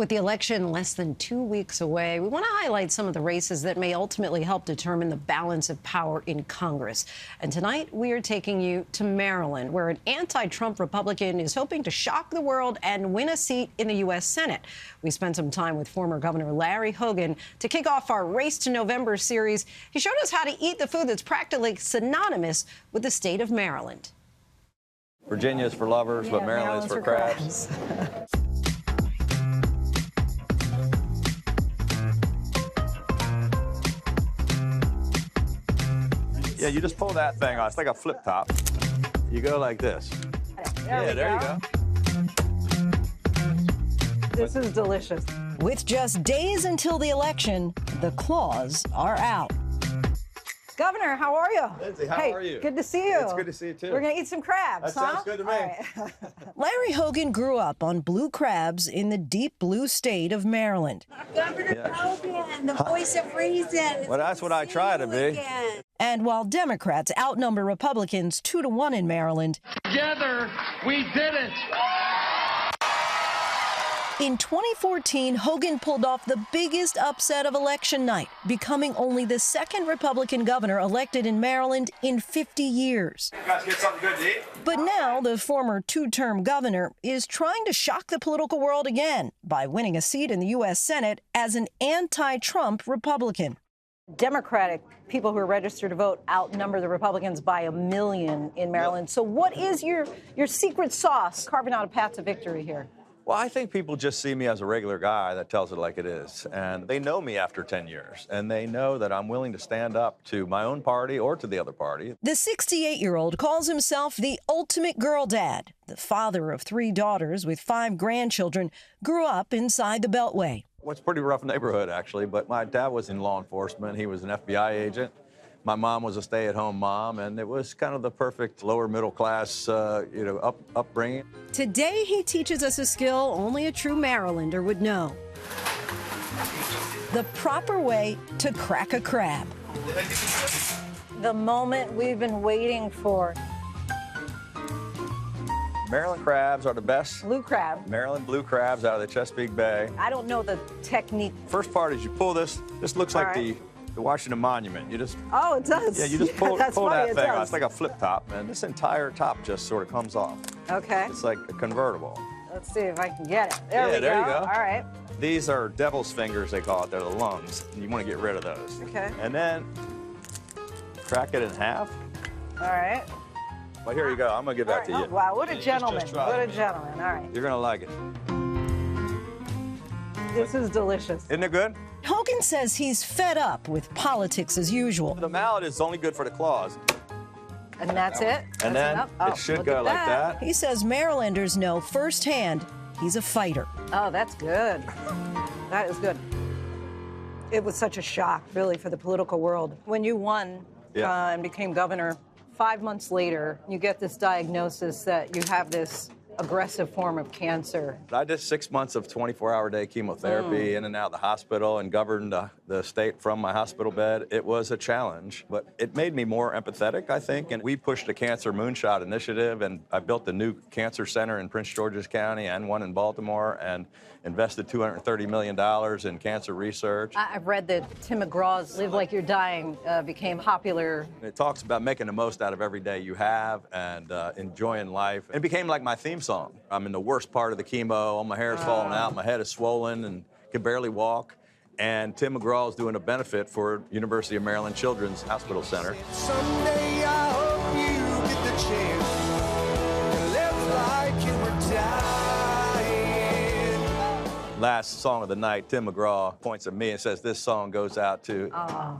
With the election less than 2 weeks away, we want to highlight some of the races that may ultimately help determine the balance of power in Congress. And tonight, we are taking you to Maryland, where an anti-Trump Republican is hoping to shock the world and win a seat in the U.S. Senate. We spent some time with former Governor Larry Hogan to kick off our Race to November series. He showed us how to eat the food that's practically synonymous with the state of Maryland. Virginia's for lovers, but Maryland's for crabs. Yeah, you just pull that thing off. It's like a flip top. You go like this. There you go. This is delicious. With just days until the election, the claws are out. Governor, how are you? Linsey, how are you? Good to see you. It's good to see you, too. We're going to eat some crabs, That sounds good to me. Right. Larry Hogan grew up on blue crabs in the deep blue state of Maryland. Governor Hogan, the voice of reason. Well, that's what I try to be. Again. And while Democrats outnumber Republicans 2-1 in Maryland, Together, we did it. in 2014, Hogan pulled off the biggest upset of election night, becoming only the second Republican governor elected in Maryland in 50 years. You guys get something good to eat? But now the former two-term governor is trying to shock the political world again by winning a seat in the U.S. Senate as an anti-Trump Republican. Democratic people who are registered to vote outnumber the Republicans by 1 million in Maryland. So what is your secret sauce carving out a path to victory here? Well, I think people just see me as a regular guy that tells it like it is. And they know me after 10 years. And they know that I'm willing to stand up to my own party or to the other party. The 68-year-old calls himself the ultimate girl dad. The father of 3 daughters with 5 grandchildren grew up inside the Beltway. Well, it's a pretty rough neighborhood, actually. But my dad was in law enforcement. He was an FBI agent. My mom was a stay-at-home mom, and it was kind of the perfect lower middle class, upbringing. Today, he teaches us a skill only a true Marylander would know. The proper way to crack a crab. The moment we've been waiting for. Maryland crabs are the best. Blue crab. Maryland blue crabs out of the Chesapeake Bay. I don't know the technique. First part is you pull this. This looks like the Washington Monument. You just it does. Yeah, you just pull that thing does. off. It's like a flip top, and this entire top just sort of comes off. Okay. It's like a convertible. Let's see if I can get it. There you go. All right. These are devil's fingers, they call it. They're the lungs. You want to get rid of those. Okay. And then crack it in half. All right. Well, here you go. I'm going to give that to you. Oh, wow, what a gentleman. Just try What a it. gentleman. All right. You're going to like it. This is delicious. Isn't it good? Hogan says he's fed up with politics as usual. The mallet is only good for the claws. And that's it? And then it should go like that. He says Marylanders know firsthand he's a fighter. Oh, that's good. That is good. It was such a shock, really, for the political world. When you won and became governor, 5 months later, you get this diagnosis that you have this aggressive form of cancer. I did 6 months of 24-hour-a-day chemotherapy in and out of the hospital and governed the state from my hospital bed. It was a challenge, but it made me more empathetic, I think. And we pushed the Cancer Moonshot Initiative, and I built a new cancer center in Prince George's County and one in Baltimore, and invested $230 million in cancer research. I've read that Tim McGraw's Live Like You're Dying became popular. It talks about making the most out of every day you have and enjoying life. It became like my theme song. I'm in the worst part of the chemo, all my hair is falling out, my head is swollen and can barely walk. And Tim McGraw is doing a benefit for University of Maryland Children's Hospital Center. Someday I hope you get the chance to live like you were dying. Last song of the night, Tim McGraw points at me and says, this song goes out to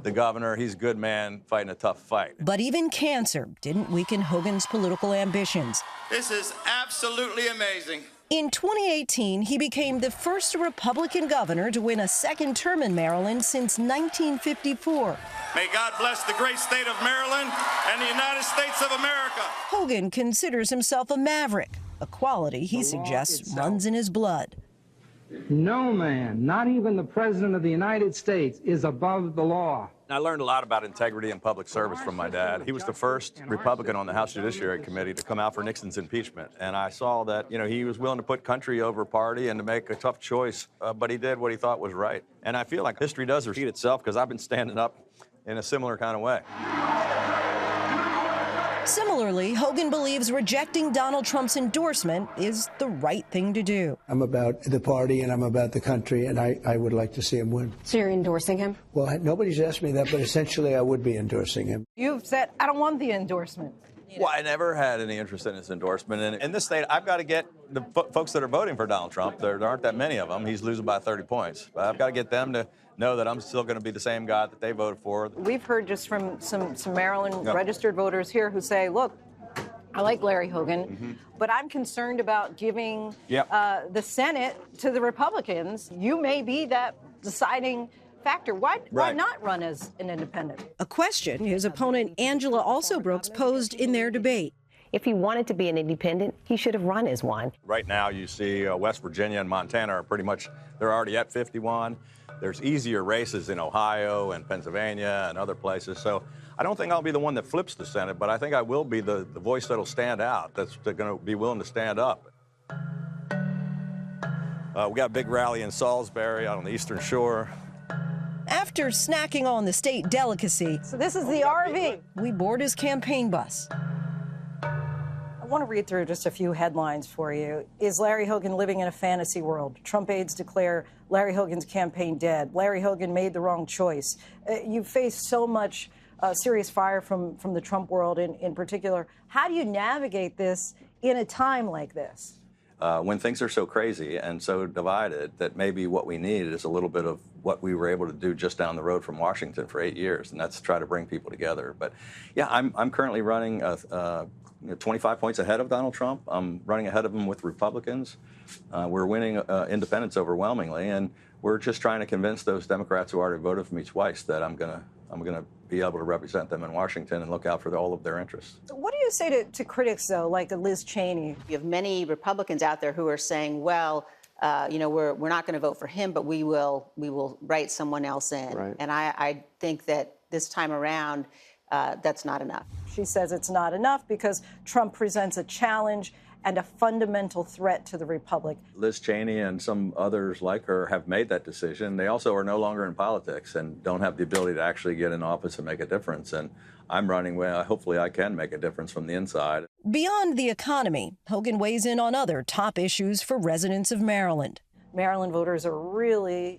the governor. He's a good man fighting a tough fight. But even cancer didn't weaken Hogan's political ambitions. This is absolutely amazing. In 2018, he became the first Republican governor to win a second term in Maryland since 1954. May God bless the great state of Maryland and the United States of America. Hogan considers himself a maverick, a quality he suggests runs in his blood. No man, not even the President of the United States, is above the law. I learned a lot about integrity and public service from my dad. He was the first Republican on the House Judiciary Committee to come out for Nixon's impeachment. And I saw that, he was willing to put country over party and to make a tough choice, but he did what he thought was right. And I feel like history does repeat itself because I've been standing up in a similar kind of way. Similarly, Hogan believes rejecting Donald Trump's endorsement is the right thing to do. I'm about the party and I'm about the country, and I would like to see him win. So you're endorsing him? Well, nobody's asked me that, but essentially I would be endorsing him. You've said, I don't want the endorsement. Well, I never had any interest in his endorsement. And in this state, I've got to get the folks that are voting for Donald Trump, there aren't that many of them. He's losing by 30 points. But I've got to get them to know that I'm still going to be the same guy that they voted for. We've heard just from some Maryland registered voters here who say, look, I like Larry Hogan, but I'm concerned about giving the Senate to the Republicans. You may be that deciding factor. Why not run as an independent? A question his opponent Angela Alsobrooks posed in their debate. If he wanted to be an independent, he should have run as one. Right now, you see West Virginia and Montana are pretty much, they're already at 51. There's easier races in Ohio and Pennsylvania and other places. So I don't think I'll be the one that flips the Senate, but I think I will be the voice that'll stand out, that's going to be willing to stand up. We got a big rally in Salisbury out on the Eastern Shore. After snacking on the state delicacy, So this is the RV. we board his campaign bus. I want to read through just a few headlines for you. Is Larry Hogan living in a fantasy world? Trump aides declare Larry Hogan's campaign dead. Larry Hogan made the wrong choice. You face so much serious fire from the Trump world in particular. How do you navigate this in a time like this? When things are so crazy and so divided that maybe what we need is a little bit of what we were able to do just down the road from Washington for 8 years, and that's try to bring people together. But yeah, I'm currently running 25 points ahead of Donald Trump. I'm running ahead of him with Republicans. We're winning independents overwhelmingly, and we're just trying to convince those Democrats who already voted for me twice that I'm gonna be able to represent them in Washington and look out for all of their interests. What do you say to critics, though, like Liz Cheney? You have many Republicans out there who are saying, well, we're not going to vote for him, but we will write someone else in. Right. And I think that this time around, that's not enough. She says it's not enough because Trump presents a challenge and a fundamental threat to the republic. Liz Cheney and some others like her have made that decision. They also are no longer in politics and don't have the ability to actually get in office and make a difference. And I'm running where hopefully I can make a difference from the inside. Beyond the economy, Hogan weighs in on other top issues for residents of Maryland. Maryland voters are really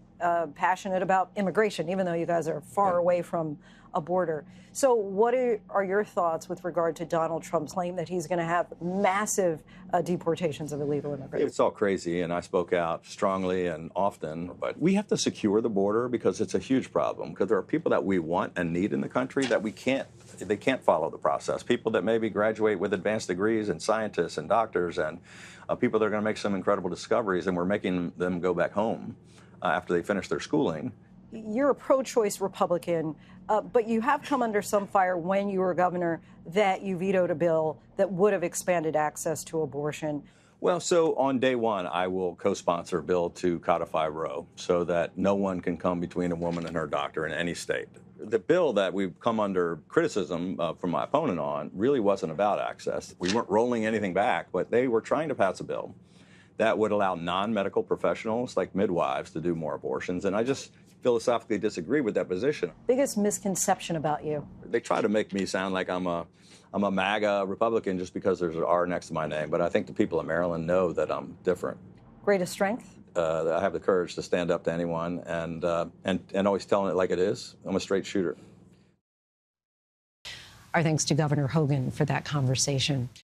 passionate about immigration, even though you guys are far away from a border. So what are your thoughts with regard to Donald Trump's claim that he's going to have massive deportations of illegal immigrants? It's all crazy, and I spoke out strongly and often, but we have to secure the border because it's a huge problem, because there are people that we want and need in the country that they can't follow the process. People that maybe graduate with advanced degrees and scientists and doctors and people that are going to make some incredible discoveries, and we're making them go back home after they finish their schooling. You're a pro-choice Republican, but you have come under some fire when you were governor that you vetoed a bill that would have expanded access to abortion. Well, so on day one, I will co-sponsor a bill to codify Roe so that no one can come between a woman and her doctor in any state. The bill that we've come under criticism from my opponent on really wasn't about access. We weren't rolling anything back, but they were trying to pass a bill that would allow non-medical professionals like midwives to do more abortions, and I just philosophically disagree with that position. Biggest misconception about you? They try to make me sound like I'm a MAGA Republican just because there's an R next to my name, but I think the people of Maryland know that I'm different. Greatest strength? I have the courage to stand up to anyone and always telling it like it is. I'm a straight shooter. Our thanks to Governor Hogan for that conversation.